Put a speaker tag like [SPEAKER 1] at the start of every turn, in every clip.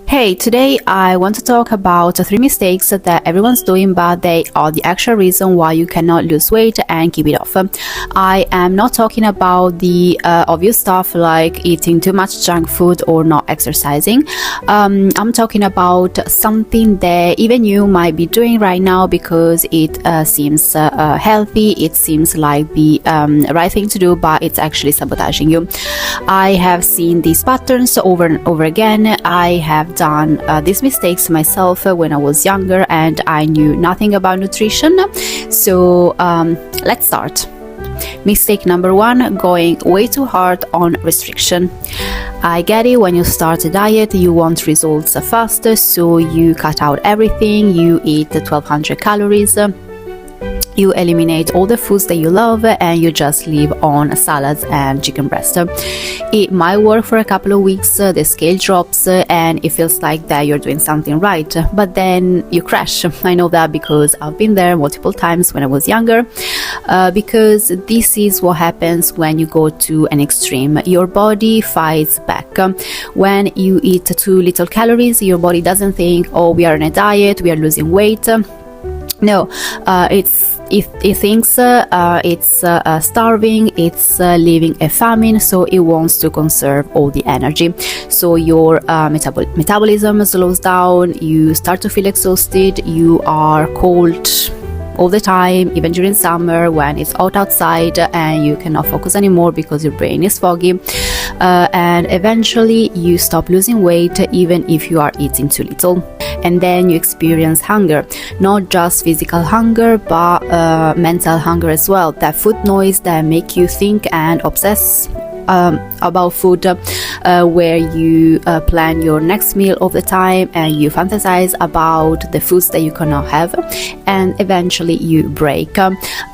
[SPEAKER 1] Hey, today I want to talk about three mistakes that everyone's doing, but they are the actual reason why you cannot lose weight and keep it off. I am not talking about the obvious stuff like eating too much junk food or not exercising. I'm talking about something that even you might be doing right now because it seems healthy, it seems like the right thing to do, but it's actually sabotaging you. I have seen these patterns over and over again. I have done these mistakes myself when I was younger and I knew nothing about nutrition. So let's start. Mistake number one, going way too hard on restriction. I get it, when you start a diet you want results faster, so you cut out everything, you eat 1200 calories, you eliminate all the foods that you love and you just live on salads and chicken breast. It might work for a couple of weeks, the scale drops and it feels like that you're doing something right, but then you crash. I know that because I've been there multiple times when I was younger, because this is what happens when you go to an extreme. Your body fights back. When you eat too little calories, your body doesn't think, oh, we are on a diet, we are losing weight. No, it thinks it's starving, it's living a famine, so it wants to conserve all the energy. So your metabolism slows down, you start to feel exhausted, you are cold all the time, even during summer when it's hot outside and you cannot focus anymore because your brain is foggy, and eventually you stop losing weight even if you are eating too little. And then you experience hunger, not just physical hunger but mental hunger as well, that food noise that make you think and obsess about food, where you plan your next meal all the time and you fantasize about the foods that you cannot have, and eventually you break,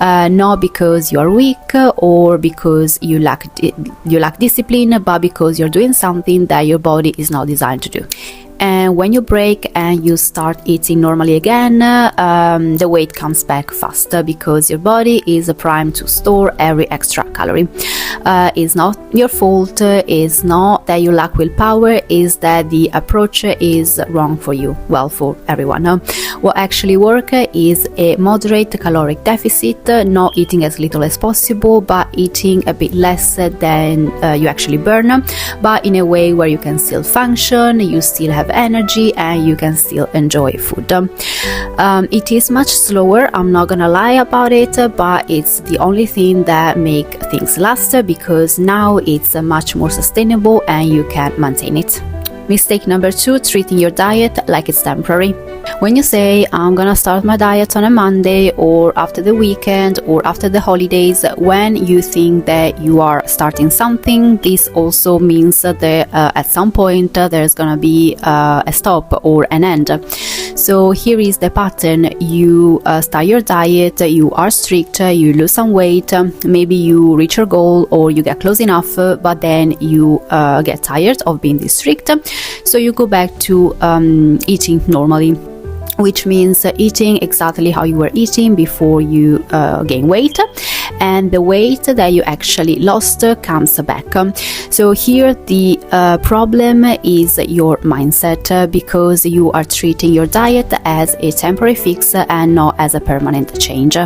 [SPEAKER 1] not because you are weak or because you lack discipline, but because you're doing something that your body is not designed to do. And when you break and you start eating normally again, the weight comes back faster because your body is primed to store every extra calorie. It's not your fault, it's not that you lack willpower, it's that the approach is wrong for you, well, for everyone. What actually works is a moderate caloric deficit, not eating as little as possible but eating a bit less than you actually burn, but in a way where you can still function, you still have energy and you can still enjoy food. It is much slower, I'm not gonna lie about it, but it's the only thing that make things last because now it's much more sustainable and you can maintain it. Mistake number two, treating your diet like it's temporary. When you say, I'm gonna start my diet on a Monday or after the weekend or after the holidays, when you think that you are starting something, this also means that at some point there's gonna be a stop or an end. So here is the pattern. You start your diet, you are strict, you lose some weight, maybe you reach your goal or you get close enough, but then you get tired of being this strict, so you go back to eating normally, which means eating exactly how you were eating before you gain weight, and the weight that you actually lost comes back. So here the problem is your mindset, because you are treating your diet as a temporary fix and not as a permanent change.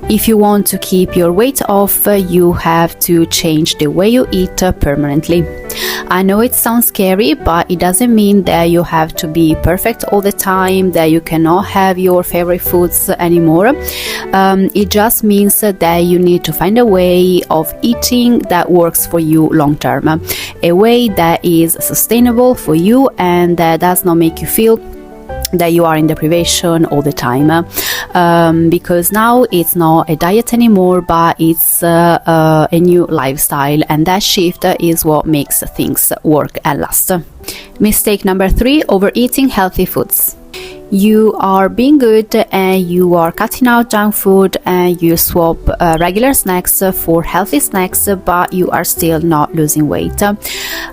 [SPEAKER 1] If you want to keep your weight off, you have to change the way you eat permanently. I know it sounds scary, but it doesn't mean that you have to be perfect all the time, that you cannot have your favorite foods anymore. It just means that you need to find a way of eating that works for you long term, a way that is sustainable for you and that does not make you feel that you are in deprivation all the time, because now it's not a diet anymore, but it's a new lifestyle, and that shift is what makes things work and last. Mistake number three, overeating healthy foods. you are being good and you are cutting out junk food and you swap regular snacks for healthy snacks, but you are still not losing weight.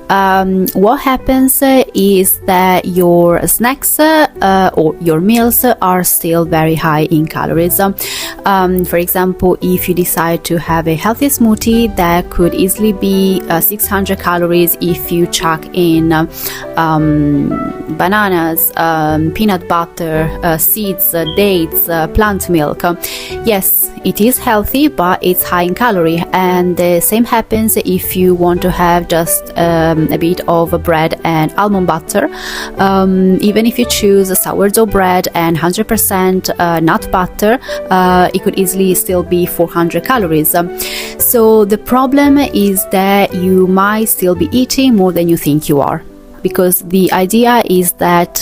[SPEAKER 1] What happens is that your snacks or your meals are still very high in calories. For example, if you decide to have a healthy smoothie, that could easily be 600 calories if you chuck in bananas, peanut butter, seeds, dates, plant milk. Yes, it is healthy, but it's high in calorie, and the same happens if you want to have just a bit of bread and almond butter. Even if you choose sourdough bread and 100% nut butter, it could easily still be 400 calories. So the problem is that you might still be eating more than you think you are, because the idea is that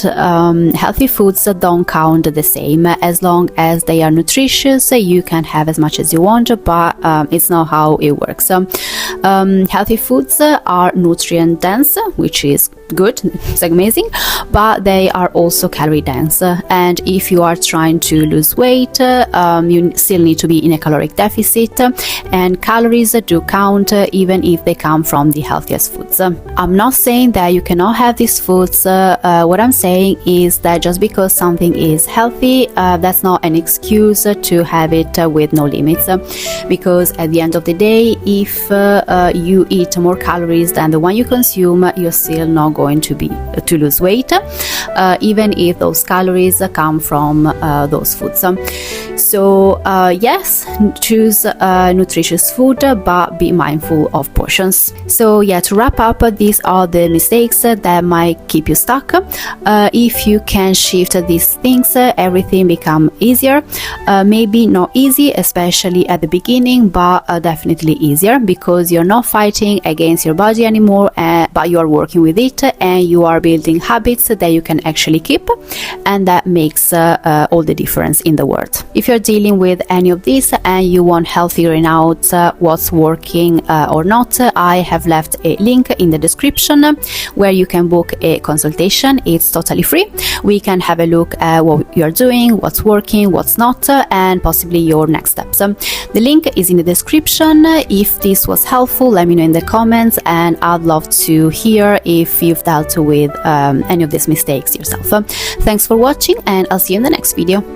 [SPEAKER 1] healthy foods don't count the same. As long as they are nutritious, you can have as much as you want, but it's not how it works. Healthy foods are nutrient dense, which is good, it's amazing, but they are also calorie dense, and if you are trying to lose weight, you still need to be in a caloric deficit, and calories do count even if they come from the healthiest foods. I'm not saying that you cannot have these foods. What I'm saying is that just because something is healthy, that's not an excuse to have it with no limits, because at the end of the day, if you eat more calories than the one you consume, you're still not going to lose weight, even if those calories come from those foods. So yes, choose nutritious food, but be mindful of portions. So yeah, to wrap up, these are the mistakes that might keep you stuck. If you can shift these things, everything become easier. Maybe not easy, especially at the beginning, but definitely easier, because you're not fighting against your body anymore, but you are working with it, and you are building habits that you can actually keep, and that makes all the difference in the world. If you're dealing with any of this and you want help figuring out what's working or not, I have left a link in the description where you can book a consultation. It's totally free. We can have a look at what you're doing, what's working, what's not, and possibly your next steps. The link is in the description. If this was helpful, let me know in the comments, and I'd love to hear if you've dealt with any of these mistakes yourself. Thanks for watching, and I'll see you in the next video.